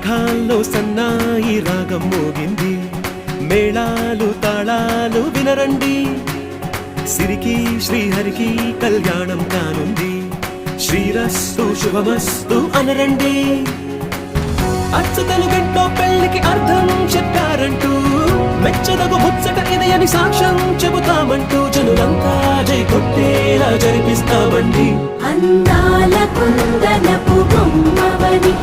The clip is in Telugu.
మేఘాల్లో సన్నాయి రాగం మోగింది, మేళాలు తాళాలు వినరండి, సిరికి శ్రీహరికి కళ్యాణం కానుంది, శ్రీరస్తు శుభమస్తు అనరండి. అచ్చు తెలుగింటో పెళ్లికి అర్థం చెప్పారంటూ, మెచ్చదగు ముచ్చట ఇది అని సాక్ష్యం చెబుతామంటూ, జనులంతా జై కొట్టేలా జరిపిస్తామండి. అందాల కుందనపు బొమ్మవని